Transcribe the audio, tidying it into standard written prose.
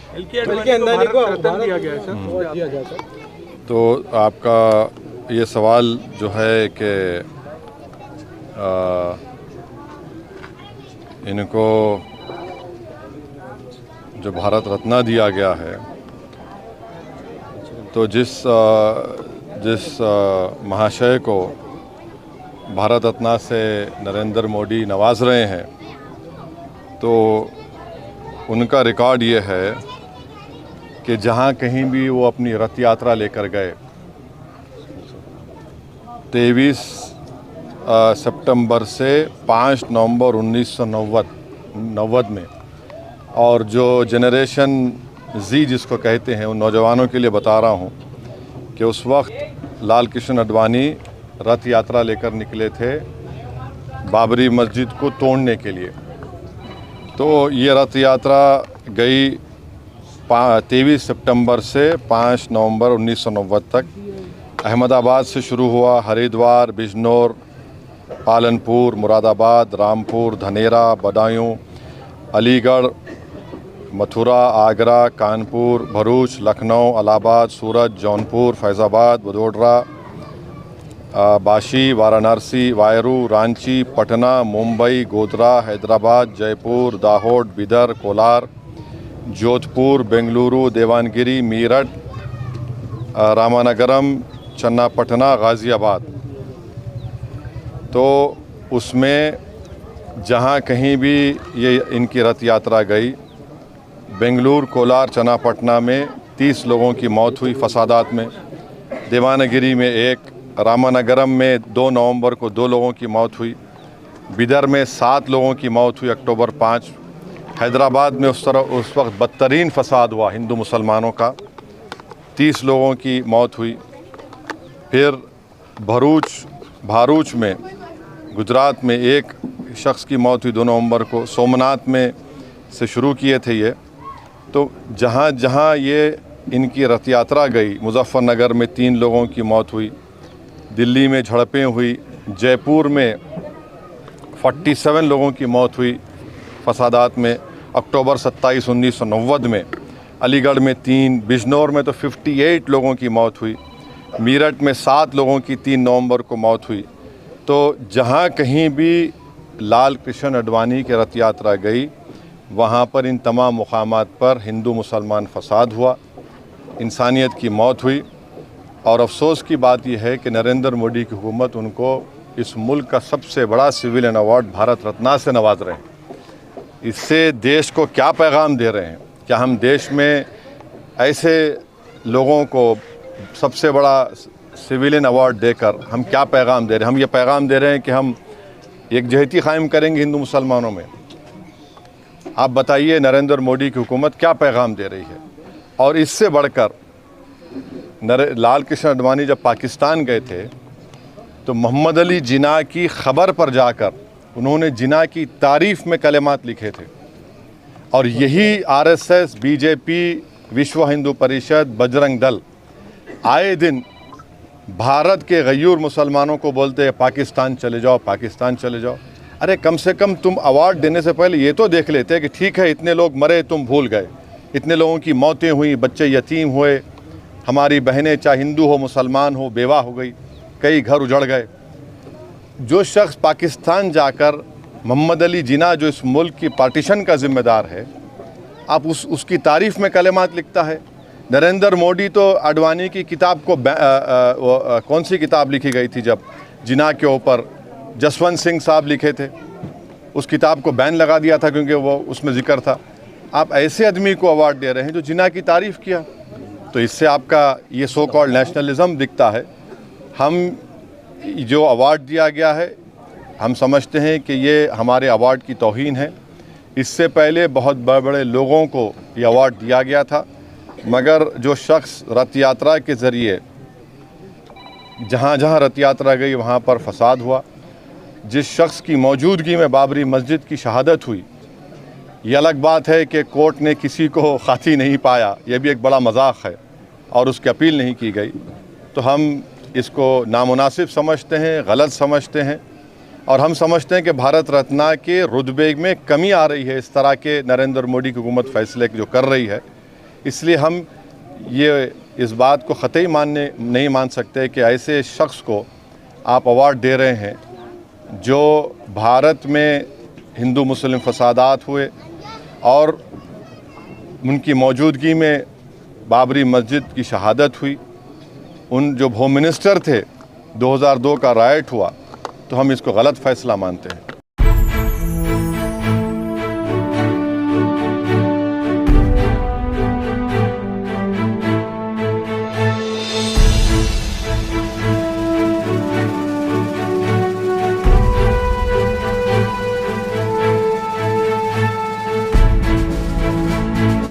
अंदानी को भारत दिया गया है सर। तो आपका ये सवाल जो है कि इनको जो भारत रत्न दिया गया है, तो जिस महाशय को भारत रत्न से नरेंद्र मोदी नवाज रहे हैं, तो उनका रिकॉर्ड ये है कि जहाँ कहीं भी वो अपनी रथ यात्रा लेकर गए 23 सितंबर से 5 नवंबर 1990 में, और जो जनरेशन जी जिसको कहते हैं उन नौजवानों के लिए बता रहा हूँ कि उस वक्त लाल कृष्ण आडवाणी रथ यात्रा लेकर निकले थे बाबरी मस्जिद को तोड़ने के लिए। तो ये रथ यात्रा गई 23 सितंबर से 5 नवंबर 1990 तक। अहमदाबाद से शुरू हुआ, हरिद्वार, बिजनौर, पालनपुर, मुरादाबाद, रामपुर, धनेरा, बदायूं, अलीगढ़, मथुरा, आगरा, कानपुर, भरूच, लखनऊ, इलाहाबाद, सूरत, जौनपुर, फैज़ाबाद, वडोदरा, बाशी, वाराणसी, वायरू, रांची, पटना, मुंबई, गोधरा, हैदराबाद, जयपुर, दाहोद, बिदर, कोलार, जोधपुर, बेंगलुरु, देवानगिरी, मीरठ, रामानगरम, चन्नापटना, गाज़ियाबाद। तो उसमें जहाँ कहीं भी ये इनकी रथ यात्रा गई, बेंगलुरु, कोलार, चन्नापटना में 30 लोगों की मौत हुई फसादात में, देवानगिरी में 1, रामानगरम में 2 नवंबर को 2 लोगों की मौत हुई, बिदर में 7 लोगों की मौत हुई अक्टूबर 5, हैदराबाद में उस वक्त बदतरीन फसाद हुआ हिंदू मुसलमानों का, 30 लोगों की मौत हुई। फिर भारूच में गुजरात में 1 शख्स की मौत हुई 2 नवंबर को। सोमनाथ में से शुरू किए थे ये। तो जहाँ जहाँ ये इनकी रथ यात्रा गई, मुजफ्फरनगर में 3 लोगों की मौत हुई, दिल्ली में झड़पें हुई, जयपुर में 47 लोगों की मौत हुई फसादात में अक्टूबर 27, 1990 में, अलीगढ़ में 3, बिजनौर में तो 58 लोगों की मौत हुई, मीरठ में 7 लोगों की 3 नवंबर को मौत हुई। तो जहाँ कहीं भी लाल कृष्ण आडवाणी की रथ यात्रा गई, वहाँ पर इन तमाम मुकामात पर हिंदू मुसलमान फसाद हुआ, इंसानियत की मौत हुई। और अफसोस की बात यह है कि नरेंद्र मोदी की हुकूमत उनको इस मुल्क का सबसे बड़ा सिविलियन अवार्ड भारत रत्न से नवाज रहे हैं। इससे देश को क्या पैगाम दे रहे हैं? क्या हम देश में ऐसे लोगों को सबसे बड़ा सिविलियन अवार्ड देकर हम क्या पैगाम दे रहे हैं? हम ये पैगाम दे रहे हैं कि हम एकजहती कायम करेंगे हिंदू मुसलमानों में। आप बताइए नरेंद्र मोदी की हुकूमत क्या पैगाम दे रही है? और इससे बढ़कर लाल कृष्ण आडवाणी जब पाकिस्तान गए थे तो मोहम्मद अली जिन्ना की ख़बर पर जाकर उन्होंने जिन्ना की तारीफ़ में कलेमात लिखे थे। और यही आरएसएस, बीजेपी, विश्व हिंदू परिषद, बजरंग दल आए दिन भारत के गयूर मुसलमानों को बोलते हैं पाकिस्तान चले जाओ, पाकिस्तान चले जाओ। अरे कम से कम तुम अवार्ड देने से पहले ये तो देख लेते कि ठीक है इतने लोग मरे, तुम भूल गए, इतने लोगों की मौतें हुई, बच्चे यतीम हुए, हमारी बहनें चाहे हिंदू हो मुसलमान हो बेवा हो गई, कई घर उजड़ गए। जो शख्स पाकिस्तान जाकर मोहम्मद अली जिन्ना जो इस मुल्क की पार्टीशन का ज़िम्मेदार है, आप उसकी तारीफ़ में कलेमात लिखता है। नरेंद्र मोदी तो आडवाणी की किताब को कौन सी किताब लिखी गई थी जब जिन्ना के ऊपर जसवंत सिंह साहब लिखे थे, उस किताब को बैन लगा दिया था क्योंकि वो उसमें ज़िक्र था। आप ऐसे आदमी को अवार्ड दे रहे हैं जो जिन्ना की तारीफ़ किया, तो इससे आपका ये सो कॉल्ड नेशनलिज्म दिखता है। हम जो अवार्ड दिया गया है हम समझते हैं कि ये हमारे अवार्ड की तौहीन है। इससे पहले बहुत बड़े बड़े लोगों को ये अवार्ड दिया गया था, मगर जो शख्स रथ यात्रा के ज़रिए जहाँ जहाँ रथ यात्रा गई वहाँ पर फसाद हुआ, जिस शख्स की मौजूदगी में बाबरी मस्जिद की शहादत हुई, ये अलग बात है कि कोर्ट ने किसी को खाती नहीं पाया, ये भी एक बड़ा मजाक है और उसकी अपील नहीं की गई। तो हम इसको नामुनासिब समझते हैं, गलत समझते हैं, और हम समझते हैं कि भारत रत्न के रुतबे में कमी आ रही है इस तरह के नरेंद्र मोदी की हुकूमत फ़ैसले जो कर रही है। इसलिए हम ये इस बात को ख़तई नहीं मान सकते कि ऐसे शख्स को आप अवार्ड दे रहे हैं जो भारत में हिंदू मुस्लिम फसादात हुए और उनकी मौजूदगी में बाबरी मस्जिद की शहादत हुई, उन जो होम मिनिस्टर थे 2002 का राइट हुआ, तो हम इसको गलत फ़ैसला मानते हैं।